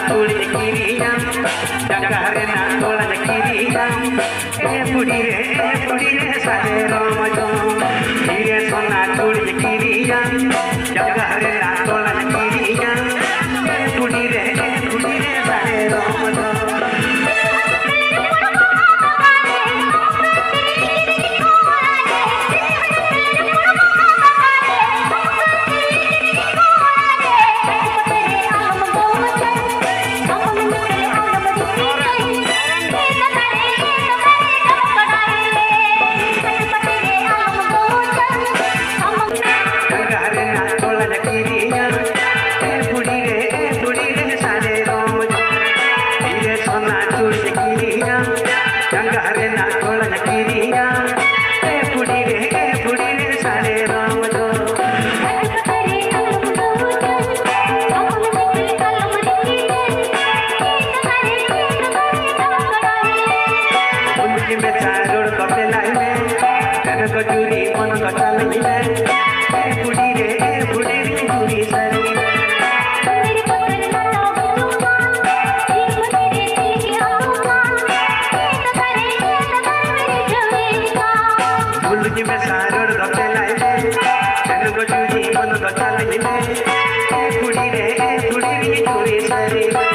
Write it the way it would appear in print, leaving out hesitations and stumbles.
tulis kiriam jaga rena tolan kiriam budi re sare romajo dire sona tulis kiriam jaga rena tolan kiriam budi re sare romajo Kajuri mon kacalai me budi re juri sari mere patan na duman budi re aman करे भूल जी में सारों गप्पे लाई ले चलो कजूरी मन कचालाई ले बुढ़ी रे चूरी सारी